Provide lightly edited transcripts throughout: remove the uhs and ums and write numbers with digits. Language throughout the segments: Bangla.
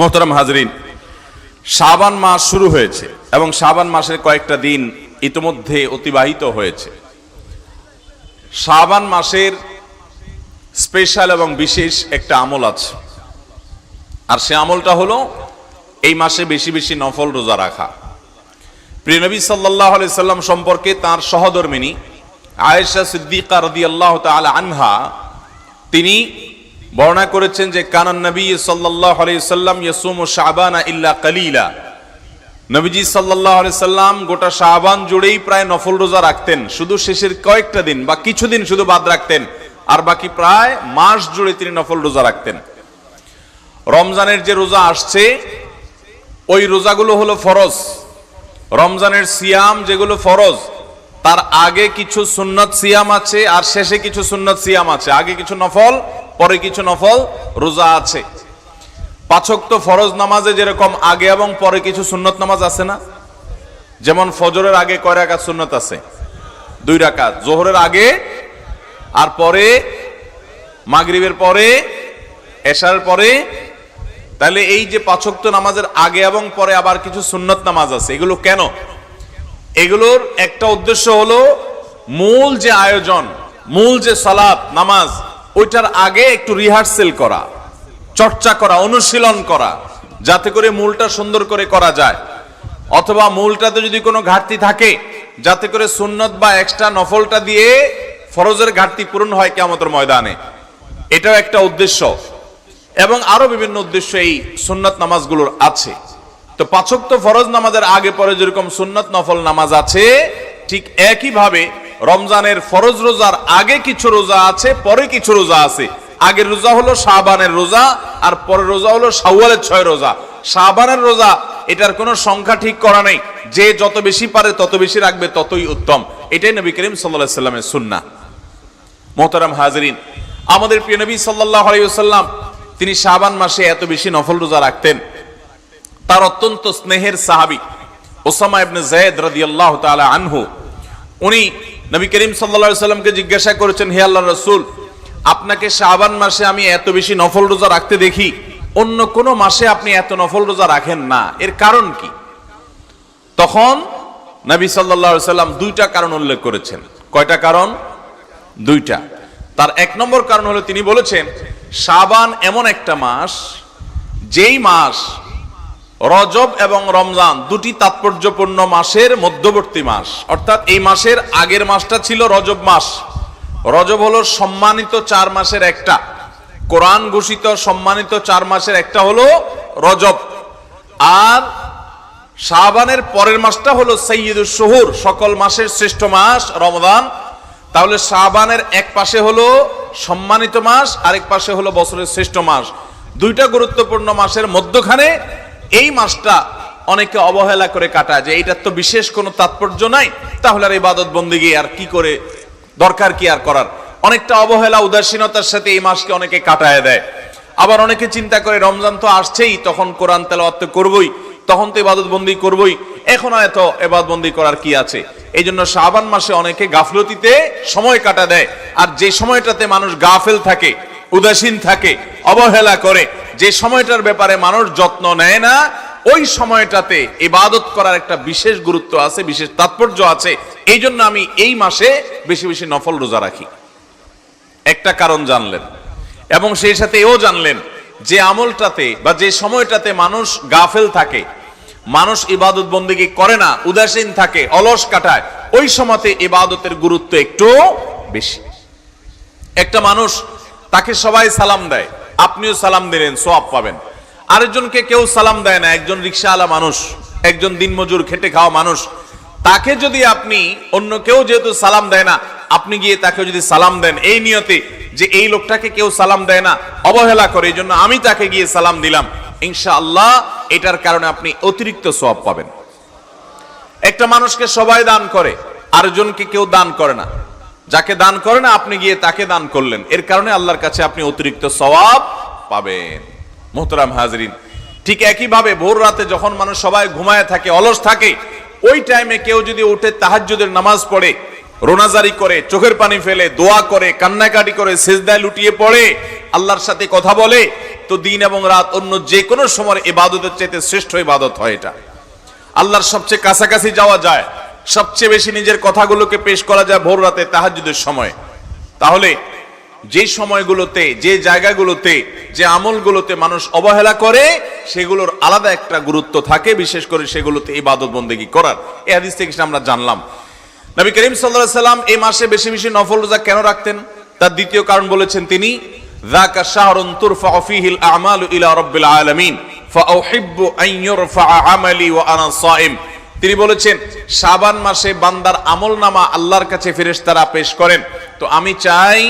মোহতারাম হাজরিন, শাবান মাস শুরু হয়েছে এবং শাবান মাসের কয়েকটা দিন ইতিমধ্যে অতিবাহিত হয়েছে। শাবান মাসের স্পেশাল এবং বিশেষ একটা আমল আছে, আর সে আমলটা হলো এই মাসে বেশি বেশি নফল রোজা রাখা। প্রিয় নবী সাল্লাল্লাহু আলাইহি সাল্লাম সম্পর্কে তার সহধর্মিনী আয়েশা সিদ্দিকা রাদিয়াল্লাহু তাআলা আনহা তিনি বর্ণনা করেছেন যে কানান নবী সাল্লাল্লাহু আলাইহি সাল্লাম ইয়াসুমু শাবানা ইল্লা কালিলা। নবীজি সাল্লাল্লাহু আলাইহি সাল্লাম গোটা শাবান জুড়েই প্রায় নফল রোজা রাখতেন, শুধু শেষের কয়েকটা দিন বা কিছুদিন শুধু বাদ রাখতেন, আর বাকি প্রায় মাস জুড়ে তিনি নফল রোজা রাখতেন। রমজানের যে রোজা আসছে ওই রোজাগুলো হলো ফরজ। রমজানের সিয়াম যেগুলো ফরজ, তার আগে কিছু সুন্নত সিয়াম আছে আর শেষে কিছু সুন্নত সিয়াম আছে। আগে কিছু নফল, পরে কিছু নফল রোজা আছে। পাঁচ ওয়াক্ত ফরজ নামাজে যেরকম আগে এবং পরে কিছু সুন্নত নামাজ আছে না? যেমন ফজরের আগে কয় রাকাত সুন্নত আছে? 2 রাকাত। জোহরের আগে আর পরে, মাগরিবের পরে, এশার পরে। তাহলে এই যে 5 ওয়াক্ত নামাজের আগে এবং পরে আবার কিছু সুন্নত নামাজ আছে, এগুলো কেন? এগুলোর একটা উদ্দেশ্য হলো মূল যে আয়োজন, মূল যে সালাত নামাজ, ওইটার আগে একটু রিহার্সেল করা, চর্চা করা, অনুশীলন করা, যাতে করে মূলটা সুন্দর করে করা যায়। অথবা মূলটাতে যদি কোনো ঘাটতি থাকে, যাতে করে সুন্নত বা এক্সট্রা নফলটা দিয়ে ফরজের ঘাটতি পূরণ হয় কিয়ামতের ময়দানে। এটাও একটা উদ্দেশ্য, এবং আরো বিভিন্ন উদ্দেশ্য এই সুন্নত নামাজগুলোর আছে। তো 5 ওয়াক্ত ফরজ নামাজের আগে পরে যেরকম সুন্নত নফল নামাজ আছে, ঠিক একইভাবে রমজানের ফরজ রোজার আগে কিছু রোজা আছে, পরে কিছু রোজা আছে। আগের রোজা হলো শাবানের রোজা, আর পরের রোজা হলো শাওয়ালের 6 রোজা। শাবানের রোজা, এটার কোনো সংখ্যা ঠিক করা নেই, যে যত বেশি পারে তত বেশি রাখবে ততই উত্তম। এটাই নবী করিম সাল্লাল্লাহু আলাইহি সাল্লামের সুন্নাহ। মুহতারাম হাজিরিন, আমাদের প্রিয় নবী সাল্লাল্লাহু আলাইহি ওয়াসাল্লাম তিনি শাবান মাসে এত বেশি নফল রোজা রাখতেন। তার অত্যন্ত স্নেহের সাহাবী উসামা ইবনে যায়েদ রাদিয়াল্লাহু তাআলা আনহু, উনি নবী করিম সাল্লাল্লাহু আলাইহি সাল্লামকে জিজ্ঞাসা করেছেন, হে আল্লাহর রাসূল, আপনাকে শাবান মাসে আমি এত বেশি নফল রোজা রাখতে দেখি, অন্য কোন মাসে আপনি এত নফল রোজা রাখেন না, এর কারণ কি? তখন নবী সাল্লাল্লাহু আলাইহি সাল্লাম 2টা কারণ উল্লেখ করেছেন। কয়টা কারণ? 2টা। তার 1 নম্বর কারণ হলো তিনি বলেছেন, শাবান এমন একটা মাস, যেই মাস রজব এবং রমজান দুটি তাৎপর্যপূর্ণ মাসের মধ্যবর্তী মাস। অর্থাৎ এই মাসের আগের মাসটা ছিল রজব মাস। রজব হলো সম্মানিত 4 মাসের একটা, কোরআন ঘোষিত সম্মানিত 4 মাসের একটা হলো রজব। আর শাবানের পরের মাসটা হলো সাইয়্যিদুশ শুহুর, সকল মাসের শ্রেষ্ঠ মাস রমজান। তাহলে শাবানের এক পাশে হলো সম্মানিত মাস, আরেক পাশে হলো বছরের শ্রেষ্ঠ মাস। 2টা গুরুত্বপূর্ণ মাসের মধ্যখানে এই মাসটা অনেকে অবহেলা করে কাটায়, যে এইটার তো বিশেষ কোনো তাৎপর্য নাই, তাহলে আর ইবাদত বন্দেগী আর কি করে, দরকার কি আর করার। অনেকটা অবহেলা, উদাসীনতার সাথে এই মাসকে অনেকে কাটায় দেয়। আবার অনেকে চিন্তা করে রমজান তো আসছেই, তখন কোরআন তেলাওয়াত তো করবই, তখন তো ইবাদত বন্দি করবই, এখন আর এত ইবাদত বন্দি করার কি আছে। এই জন্য শাবান মাসে অনেকে গাফলতিতে সময় কাটা দেয়। আর যে সময়টাতে মানুষ গাফেল থাকে, উদাসীন থাকে, অবহেলা করে, যে সময়টার ব্যাপারে মানুষ যত্ন নেয় না, ওই সময়টাতে ইবাদত করার একটা বিশেষ গুরুত্ব আছে, বিশেষ তাৎপর্য আছে। এই জন্য আমি এই মাসে বেশি বেশি নফল রোজা রাখি। একটা কারণ জানলেন, এবং সেই সাথে এও জানলেন যে আমলটাতে বা যে সময়টাতে মানুষ গাফেল থাকে, মানুষ ইবাদত বন্দেগী করে না, উদাসীন থাকে, অলস কাটায়, ওই সময়তে ইবাদতের গুরুত্ব একটু বেশি। একটা মানুষ, তাকে সবাই সালাম দেয়, আপনিও সালাম দিলেন, সওয়াব পাবেন। আরেকজনকে কেউ সালাম দেয় না, একজন রিকশাওয়ালা মানুষ, একজন দিনমজুর খেটে খাওয়া মানুষ, তাকে যদি আপনি, অন্য কেউ যেহেতু সালাম দেয় না, আপনি গিয়ে তাকে যদি সালাম দেন এই নিয়তে যে এই লোকটাকে কেউ সালাম দেয় না, অবহেলা করে, এই জন্য আমি তাকে গিয়ে সালাম দিলাম, ইনশাআল্লাহ এটার কারণে আপনি অতিরিক্ত সওয়াব পাবেন। একটা মানুষকে সবাই দান করে, আরেকজনকে কেউ দান করে না, যাকে দান করে না আপনি গিয়ে তাকে দান করলেন, এর কারণে আল্লাহর কাছে আপনি অতিরিক্ত সওয়াব পাবেন। মুহতারাম হাজরিন, ঠিক একইভাবে ভোর রাতে যখন মানুষ সবাই ঘুমায় থাকে, অলস থাকে, ওই টাইমে কেউ যদি উঠে তাহাজ্জুদের নামাজ পড়ে, রোনাজারি করে, চোখের পানি ফেলে, দোয়া করে, কান্নাকাটি করে, সিজদায় লুটিয়ে পড়ে, আল্লাহর সাথে কথা বলে, তো দিন এবং রাত অন্য যে কোনো সময় ইবাদতের চাইতে শ্রেষ্ঠ ইবাদত হয় এটা। আল্লাহর সবচেয়ে কাছাকাছি যাওয়া যায়, সবচেয়ে বেশি নিজের কথাগুলোকে পেশ করা যায় ভোর রাতে তাহাজ্জুদের সময়। তাহলে যে সময়গুলোতে, যে জায়গাগুলোতে, যে আমলগুলোতে মানুষ অবহেলা করে সেগুলোর আলাদা একটা গুরুত্ব থাকে, বিশেষ করে সেগুলোতে ইবাদত বন্দেগী করার। এই হাদিস থেকে আমরা জানলাম নবী করিম সাল্লাল্লাহু আলাইহি সাল্লাম এই মাসে বেশি বেশি নফল রোজা কেন রাখতেন। তার দ্বিতীয় কারণ বলেছেন তিনি, যাকা শাহরুন তুরফাউ ফীহিল আমালু ইলা রাব্বিল আলামিন ফাউহিব্বু আন ইউরফা আমালি ওয়া আনা সাইম। তিনি বলেছেন শাবান মাসে বান্দার আমলনামা আল্লাহর কাছে ফেরেশতারা পেশ করেন, তো আমি চাই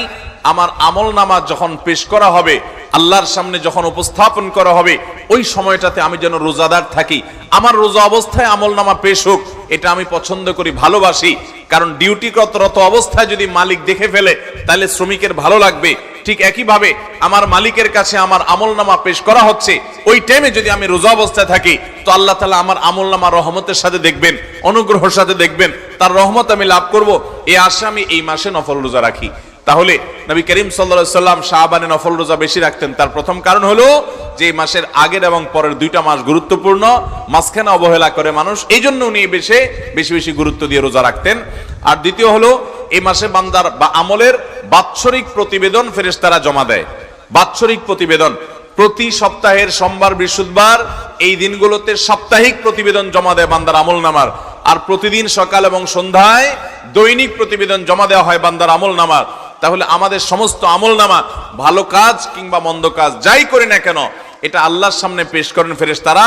আমার আমলনামা যখন পেশ করা হবে, আল্লাহর সামনে যখন উপস্থাপন করা হবে, ওই সময়টাতে আমি যেন রোজাদার থাকি। আমার রোজা অবস্থায় আমলনামা পেশ হোক, এটা আমি পছন্দ করি, ভালোবাসি। কারণ ডিউটিরত অবস্থায় যদি মালিক দেখে ফেলে তাহলে শ্রমিকের ভালো লাগবে। ঠিক একইভাবে আমার মালিকের কাছে আমার আমলনামা পেশ করা হচ্ছে, ওই টাইমে যদি আমি রোজা অবস্থায় থাকি তো আল্লাহ তাআলা আমার আমলনামা রহমতের সাথে দেখবেন, অনুগ্রহের সাথে দেখবেন, তার রহমত আমি লাভ করব। এই আশা আমি এই মাসে নফল রোজা রাখি। তাহলে নবী করিম সাল্লাল্লাহু আলাইহি সাল্লাম শাবানে নফল রোজা বেশি রাখতেন। তার প্রথম কারণ হলো যে এই মাসের আগের এবং পরের দুইটা মাস গুরুত্বপূর্ণ, মাঝখানে অবহেলা করে মানুষ, এই জন্য উনি বেশি বেশি গুরুত্ব দিয়ে রোজা রাখতেন। আর দ্বিতীয় হলো এই মাসে বান্দার বা আমলের বাৎসরিক প্রতিবেদন ফেরেশতারা জমা দেয়। বাৎসরিক প্রতিবেদন প্রতি সপ্তাহের সোমবার, বৃহস্পতিবার এই দিনগুলোতে সাপ্তাহিক প্রতিবেদন জমা দেয় বান্দার আমলনামার। আর প্রতিদিন সকাল এবং সন্ধ্যায় দৈনিক প্রতিবেদন জমা দেওয়া হয় বান্দার আমলনামার। তাহলে আমাদের সমস্ত আমলনামা, ভালো কাজ কিংবা মন্দ কাজ যাই করি না কেন, এটা আল্লাহর সামনে পেশ করেন ফেরেশতারা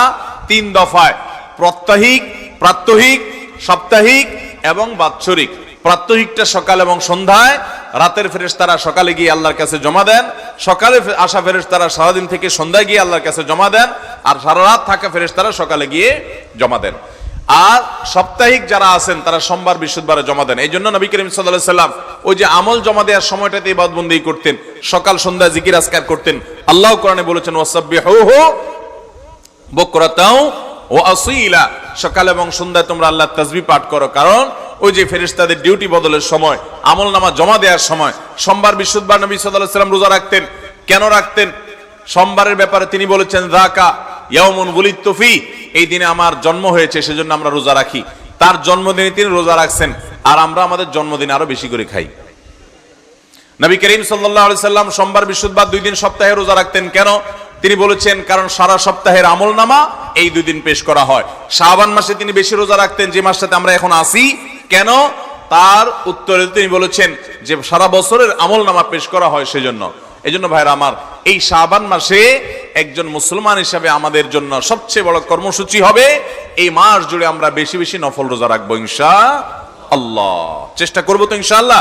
3 দফায়, প্রাত্যহিক, সাপ্তাহিক এবং বাৎসরিক। প্রাত্যহিকটা সকাল এবং সন্ধ্যায়, রাতের ফেরেশতারা সকালে গিয়ে আল্লাহর কাছে জমা দেন, সকালে আসা ফেরেশতারা সারাদিন থেকে সন্ধ্যায় গিয়ে আল্লাহর কাছে জমা দেন, আর সারা রাত থাকা ফেরেশতারা সকালে গিয়ে জমা দেন। আর সাপ্তাহিক যারা আছেন তারা সোমবার, বৃহস্পতিবারে জমা দেন। এই জন্য নবী করিম সাল্লাল্লাহু আলাইহি সাল্লাম ওই যে আমল জমা দেওয়ার সময়টাতে ইবাদত বন্দেগী করতেন, সকাল সন্ধ্যা জিকির আজকার করতেন। আল্লাহ কোরআনে বলেছেন ওয়াসাব্বিহুহু বুকরাতাও ওয়া আসীলা, সকাল এবং সন্ধ্যায় তোমরা আল্লাহর তাসবিহ পাঠ করো। কারণ ওই যে ফেরেশতাদের ডিউটি বদলের সময়, আমলনামা জমা দেওয়ার সময়, সোমবার, বৃহস্পতিবার নবী সাল্লাল্লাহু আলাইহি সাল্লাম রোজা রাখতেন। কেন রাখতেন? সোমবারের ব্যাপারে তিনি বলেছেন যাকা ইয়াউমুন বুলিদতু ফি, এই দিনে আমার জন্ম হয়েছে সেজন্য আমরা রোজা রাখি। তার জন্মদিনে তিনি রোজা রাখছেন, আর আমরা আমাদের জন্মদিনে আরো বেশি করে খাই। নবী করিম সাল্লাল্লাহু আলাইহি সাল্লাম সোমবার, বৃহস্পতিবার 2 দিন সপ্তাহে রোজা রাখতেন। কেন? তিনি বলেছেন কারণ সারা সপ্তাহের আমলনামা এই 2 দিন পেশ করা হয়। শাবান মাসে তিনি বেশি রোজা রাখতেন, যে মাসটাতে আমরা এখন আছি। কেন? তার উত্তরে তিনি বলেছেন যে সারা বছরের আমলনামা পেশ করা হয় সেজন্য। এজন্য ভাইরা আমার, এই শাবান মাসে একজন মুসলমান হিসাবে আমাদের জন্য সবচেয়ে বড় কর্মসূচি হবে এই মাস জুড়ে আমরা বেশি বেশি নফল রোজা রাখবো ইনশাআল্লাহ। চেষ্টা করবো তো ইনশাআল্লাহ।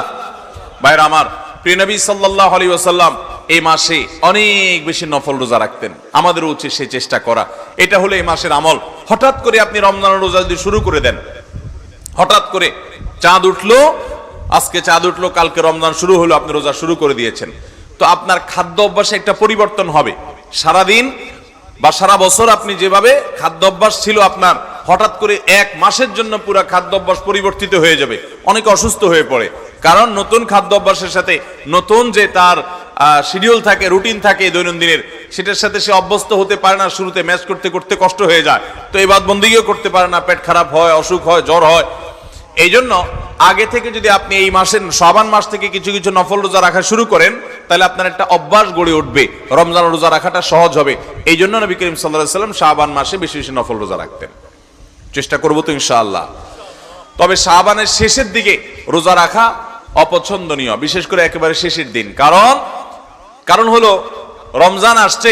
ভাইরা আমার, প্রিয় নবী সাল্লাল্লাহু আলাইহি ওয়াসাল্লাম এই মাসে অনেক বেশি নফল রোজা রাখতেন। আমাদের উচিত সেই চেষ্টা করা। এটা হলো এই মাসের আমল। হঠাৎ করে আপনি রমজানের রোজা যদি শুরু করে দেন, হঠাৎ করে চাঁদ উঠলো, আজকে চাঁদ উঠলো, কালকে রমজান শুরু হলো, আপনি রোজা শুরু করে দিয়েছেন, তো আপনার খাদ্য অভ্যাসে একটা পরিবর্তন হবে। সারাদিন বা সারা বছর আপনি যেভাবে খাদ্য অভ্যাস ছিল আপনার, হঠাৎ করে 1 মাসের জন্য পুরো খাদ্য অভ্যাস পরিবর্তিত হয়ে যাবে। অনেকে অসুস্থ হয়ে পড়ে, কারণ নতুন খাদ্য অভ্যাসের সাথে নতুন যে তার শিডিউল থাকে, রুটিন থাকে দৈনন্দিনের, সেটার সাথে সে অভ্যস্ত হতে পারে না। শুরুতে ম্যাচ করতে করতে কষ্ট হয়ে যায়, তো ইবাদত বন্দেগীও করতে পারে না, পেট খারাপ হয়, অসুখ হয়, জ্বর হয়। এই জন্য আগে থেকে যদি আপনি এই মাসের শাবান মাস থেকে কিছু কিছু নফল রোজা রাখা শুরু করেন, তাহলে আপনার একটা অভ্যাস গড়ে উঠবে, রমজান রোজা রাখাটা সহজ হবে। এই জন্য নবী করিম সাল্লাল্লাহু আলাইহি ওয়াসাল্লাম শাবান মাসে বেশি বেশি নফল রোজা রাখতেন। চেষ্টা করবো তো ইনশাআল্লাহ। তবে শাবানের শেষের দিকে রোজা রাখা অপছন্দনীয়, বিশেষ করে একেবারে শেষের দিন। কারণ হলো রমজান আসছে,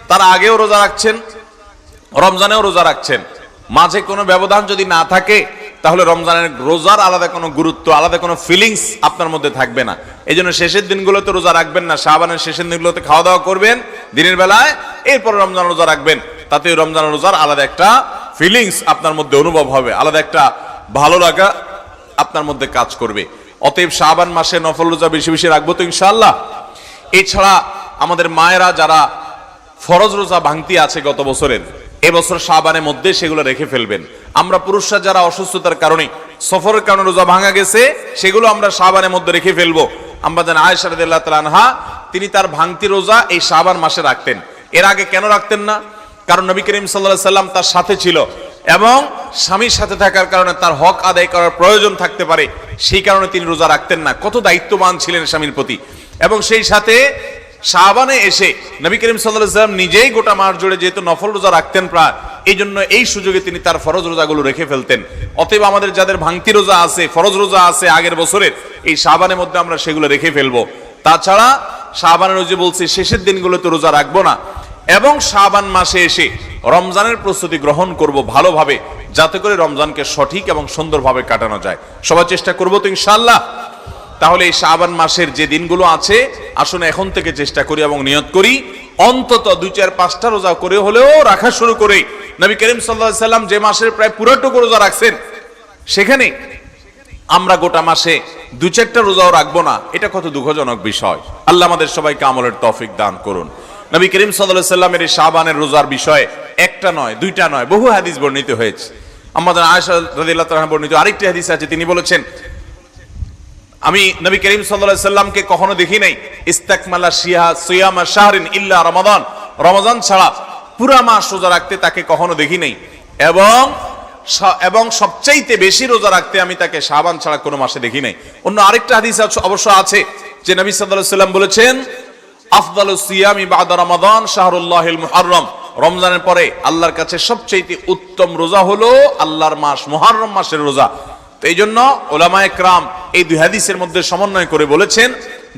তার আগেও রোজা রাখছেন, রমজানেও রোজা রাখছেন, মাঝে কোনো ব্যবধান যদি না থাকে তাহলে রমজানের রোজার আলাদা কোনো গুরুত্ব, আলাদা কোনো ফিলিংস আপনার মধ্যে থাকবে না। এই জন্য শেষের দিনগুলোতে রোজা রাখবেন না, শাবানের শেষের দিনগুলোতে খাওয়া দাওয়া করবেন দিনের বেলায়, এরপর রমজান রোজা রাখবেন। তাতে রমজান রোজার আলাদা একটা ফিলিংস আপনার মধ্যে অনুভব হবে, আলাদা একটা ভালো লাগা আপনার মধ্যে কাজ করবে। অতএব শাবান মাসে নফল রোজা বেশি বেশি রাখবো তো ইনশাআল্লাহ। এছাড়া আমাদের মায়েরা যারা ফরজ রোজা ভাঙতি আছে গত বছরের, এবছর শাবানের মধ্যে সেগুলো রেখে ফেলবেন। আমরা পুরুষরা যারা অসুস্থতার কারণে, সফরের কারণে রোজা ভাঙা গেছে, সেগুলো আমরা শাবানের মধ্যে রেখে ফেলবো। আমরা জানি আয়েশা রাদিয়াল্লাহু তাআলা আনহা, তিনি তার ভাঙতি রোজা এই শাবান মাসে রাখতেন। এর আগে কেন রাখতেন না? কারণ নবী করিম সাল্লাল্লাহু আলাইহি সাল্লাম তার সাথে ছিল এবং স্বামীর সাথে থাকার কারণে তার হক আদায় করার প্রয়োজন থাকতে পারে, সেই কারণে তিনি রোজা রাখতেন না। কত দায়িত্ববান ছিলেন স্বামীর প্রতি। এবং সেই সাথে শাবানে এসে নবী করিম সাল্লাল্লাহু আলাইহি সাল্লাম নিজেই গোটা মাস জুড়ে যেহেতু নফল রোজা রাখতেন প্রায়, এই জন্য এই সুযোগে তিনি তার ফরজ রোজাগুলো রেখে ফেলতেন। অতএব আমাদের যাদের ভাঙতি রোজা আছে, ফরজ রোজা আছে আগের বছরের, এই শাবানের মধ্যে আমরা সেগুলো রেখে ফেলবো। তাছাড়া শাবানের রোজা বলছি শেষের দিনগুলোতে রোজা রাখবো না, এবং শাবান মাসে এসে রমজানের প্রস্তুতি গ্রহণ করব ভালোভাবে, যাতে করে রমজানকে সঠিক এবং সুন্দরভাবে কাটানো যায়। সবাই চেষ্টা করবো তো ইনশাআল্লাহ। তাহলে এই শাবান মাসের যে দিনগুলো আছে, আসুন এখন থেকে চেষ্টা করি এবং নিয়ত করি অন্তত 2-4-5টা রোজা করে হলেও রাখা শুরু করে। নবী করিম সাল্লাল্লাহু আলাইহি সাল্লাম যে মাসের প্রায় পুরোটুকু রোজা রাখছেন, সেখানে আমরা গোটা মাসে 2-4টা রোজাও রাখবো না, এটা কত দুঃখজনক বিষয়। আল্লাহ আমাদের সবাইকে আমলের তৌফিক দান করুন। নবী করিম সাল্লাল্লাহু আলাইহি সাল্লামের এই শাবানের রোজার বিষয়ে একটা নয়, দুইটা নয়, বহু হাদিস বর্ণিত হয়েছে। আমাদের আয়েশা রাদিয়াল্লাহু তাআলা বর্ণিত আরেকটি হাদিস আছে, তিনি বলেছেন, আমি নবী করিম সাল্লাল্লাহু আলাইহি সাল্লামকে কখনো দেখি নাই ইস্তাকমালা সিয়ামা শাহরিন ইল্লা রমাদান, রমজান ছাড়া পুরা মাস রোজা রাখতে তাকে কখনো দেখি নাই, এবং সবচাইতে বেশি রোজা রাখতে আমি তাকে শাবান ছাড়া কোনো মাসে দেখি নাই। অন্য আরেকটা হাদিস অবশ্য আছে যে নবী সাল্লাল্লাহু আলাইহি সাল্লাম বলেছেন, আফদালুস সিয়ামি বাদা রমাদান শাহরুল্লাহিল মুহাররম, রমজানের পরে আল্লাহর কাছে সবচাইতে উত্তম রোজা হলো আল্লাহর মাস মুহাররম মাসের রোজা। তো এই জন্য উলামায়ে কেরাম এই দুই হাদিসের মধ্যে সমন্বয় করে বলেছেন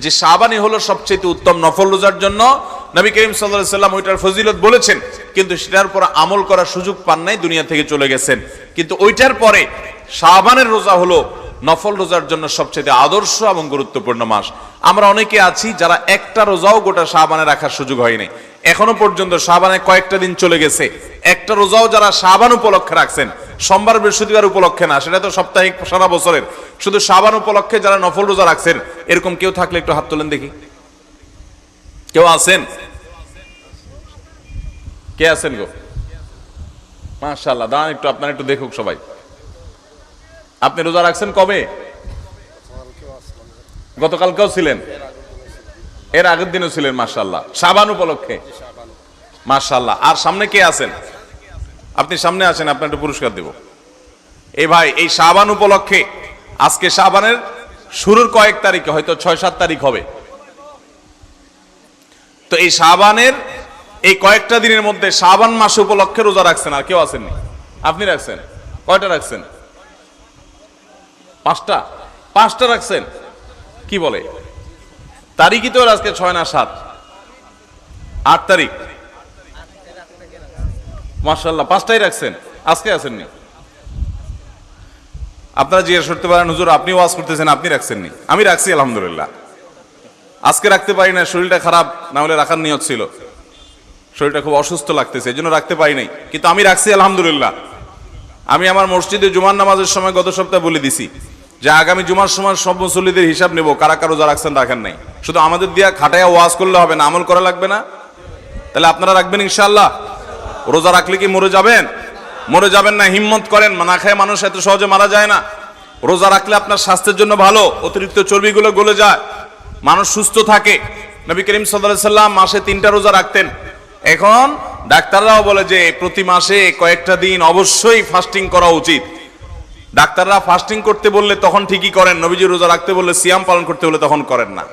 যে শাবানই হলো সবচেয়ে উত্তম নফল রোজার জন্য। নবী করিম সাল্লাল্লাহু আলাইহি সাল্লাম ওইটার ফজিলত বলেছেন, কিন্তু সেটার পর আমল করার সুযোগ পান নাই, দুনিয়া থেকে চলে গেছেন। কিন্তু ওইটার পরে শাবানের রোজা হলো নফল রোজার জন্য সবচেয়ে আদর্শ এবং গুরুত্বপূর্ণ মাস। আমরা অনেকে আছি যারা একটা রোজাও গোটা শাবানে রাখার সুযোগ হয়নি এখনো পর্যন্ত। শাবানে কয়েকটা দিন চলে গেছে, একটা রোজাও যারা শাবান উপলক্ষে রাখছেন, সোমবার বৃহস্পতিবার উপলক্ষে না, সেটা তো সাপ্তাহিক সারা বছরের, শুধু শাবান উপলক্ষে যারা নফল রোজা রাখছেন, এরকম কেউ থাকলে একটু হাত তোলেন দেখি। কেউ আছেন? কে আছেন গো? মাশাআল্লাহ, দাঁড়ান একটু, আপনারা একটু দেখুক সবাই। আপনি রোজা রাখছেন কবে? গতকালকেও ছিলেন, এর আগের দিনও ছিলেন, মাশাআল্লাহ, শাবান উপলক্ষে, মাশাআল্লাহ। আর সামনে কে আছেন? আপনি সামনে আসেন, আপনার একটু পুরস্কার দেব। এই ভাই, এই শাবান উপলক্ষে, আজকে শাবানের শুরুর কয়েক তারিখে, হয়তো 6-7 তারিখ হবে, তো এই শাবানের এই কয়েকটা দিনের মধ্যে শাবান মাস উপলক্ষে রোজা রাখছেন আর কেউ আসেননি? আপনি রাখছেন? কয়টা রাখছেন? 5টা রাখছেন? কি বলে, তারিখই তো আজকে 6 না 7? 8 তারিখ, মাশাআল্লাহ, 5টাই রাখছেন, আজকে আসেননি। আপনারা জিজ্ঞেস করতে পারেন, হুজুর আপনি ওয়াজ করতেছেন, আপনি রাখছেননি? আমি রাখছি আলহামদুলিল্লাহ। আজকে রাখতে পারি না, শরীরটা খারাপ, না হলে রাখার নিয়ত ছিল। শরীরটা খুব অসুস্থ লাগতেছে, এই জন্য রাখতে পারি নাই, কিন্তু আমি রাখছি আলহামদুলিল্লাহ। আমি আমার মসজিদে জুমার নামাজের সময় গত সপ্তাহে বলে দিছি যে আগামী জুমার সময় সব মুসল্লিদের হিসাব নেব, কারা কারা রোজা রাখছেন রাখেন নাই। শুধু আমাদের দিয়া খাটায়া ওয়াজ করলে হবে না, আমল করা লাগবে না? তাহলে আপনারা রাখবেন ইনশাআল্লাহ? রোজা রাখলে কি মরে যাবেন? মরে যাবেন না, হিম্মত করেন। না খেয়ে মানুষ এত সহজে মারা যায় না। রোজা রাখলে আপনার স্বাস্থ্যের জন্য ভালো, অতিরিক্ত চর্বিগুলো গলে যায়, মানুষ সুস্থ থাকে। নবী করিম সাল্লাল্লাহু আলাইহি সাল্লাম মাসে 3টা রোজা রাখতেন। এখন ডাক্তাররাও বলে যে প্রতি মাসে কয়েকটা দিন অবশ্যই ফাস্টিং করা উচিত। ডাক্তাররা ফাস্টিং করতে বললে তখন ঠিকই করেন, নবীজি রোজা রাখতে বললে, সিয়াম পালন করতে বললে তখন করেন না।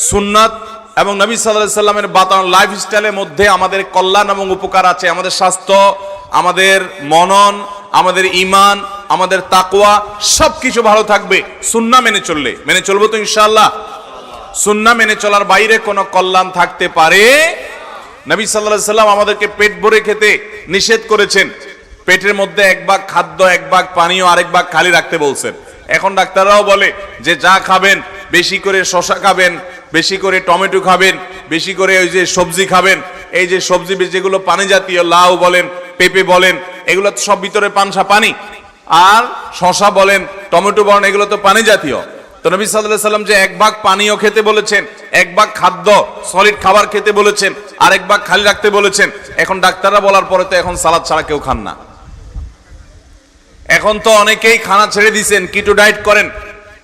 সুন্নাত এবং নবী সাল্লাল্লাহু আলাইহি সাল্লামের বাতানো লাইফস্টাইলের মধ্যে আমাদের কল্যাণ এবং উপকার আছে। আমাদের স্বাস্থ্য, আমাদের মনন, আমাদের ঈমান, আমাদের তাকওয়া সবকিছু ভালো থাকবে সুন্নাহ মেনে চললে। মেনে চলবো তো ইনশাআল্লাহ? সুন্নাহ মেনে চলার বাইরে কোনো কল্যাণ থাকতে পারে? নবী সাল্লাল্লাহু আলাইহি সাল্লাম আমাদেরকে পেট ভরে খেতে নিষেধ করেছেন। পেটের মধ্যে 1 ভাগ খাদ্য, 1 ভাগ পানীয়, আরেক ভাগ খালি রাখতে বলছেন। এখন ডাক্তাররাও বলে যে যা খাবেন, বেশি করে শসা খাবেন, বেশি করে টমেটো খাবেন, বেশি করে ওই যে সবজি খাবেন। এই যে সবজি যেগুলো পানি জাতীয়, লাউ বলেন, পেঁপে বলেন, এগুলো তো সব ভিতরে পানি। আর শসা বলেন, টমেটো বলেন, এগুলো তো পানি জাতীয়। তো নবী সাল্লাল্লাহু আলাইহি সাল্লাম যে 1 ভাগ পানীয় খেতে বলেছেন, 1 ভাগ খাদ্য সলিড খাবার খেতে বলেছেন, আর 1 ভাগ খালি রাখতে বলেছেন। এখন ডাক্তাররা বলার পরে তো এখন সালাদ ছাড়া কেউ খান না। এখন তো অনেকেই খানা ছেড়ে দিয়েছেন, কিটো ডায়েট করেন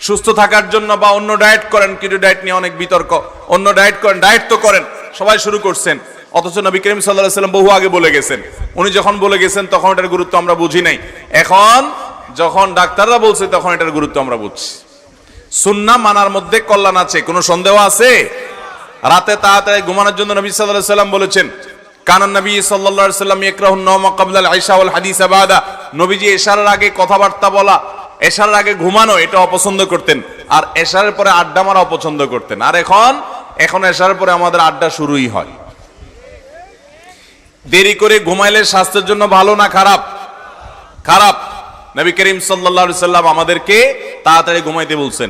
সুস্থ থাকার জন্য, বা অন্য ডায়েট করেন। কিটো ডায়েট নিয়ে অনেক বিতর্ক। অন্য ডায়েট করেন, ডায়েট তো করেন, সবাই শুরু করছেন। অথচ নবী করিম সাল্লাল্লাহু আলাইহি সাল্লাম বহু আগে বলে গেছেন। উনি যখন বলে গেছেন তখন এটার গুরুত্ব আমরা বুঝি নাই, এখন যখন ডাক্তাররা বলছে তখন এটার গুরুত্ব আমরা বুঝছি। সুন্নাহ মানার মধ্যে কল্যাণ আছে, কোনো সন্দেহ আছে? রাতে তাড়াতাড়ি ঘুমানোর জন্য নবী সাল্লাল্লাহু আলাইহি সাল্লাম বলেছেন, কানান নবী সাল্লাল্লাহু আলাইহি সাল্লাম ইয়াকরাহুন নাওমা ক্বাবলা আল ইশা ওয়াল হাদিসা বাদা। নবীজি এশারের আগে কথাবার্তা বলা, এশারের আগে ঘুমানো এটা অপছন্দ করতেন, আর এশারের পরে আড্ডা মারা অপছন্দ করতেন। আর এখন এশারের পরে আমাদের আড্ডা শুরুই হয়। দেরি করে ঘুমাইলে স্বাস্থ্যের জন্য ভালো না খারাপ? খারাপ। নবী করিম সাল্লাল্লাহু আলাইহি সাল্লাম আমাদেরকে তাড়াতাড়ি ঘুমাইতে বলছেন।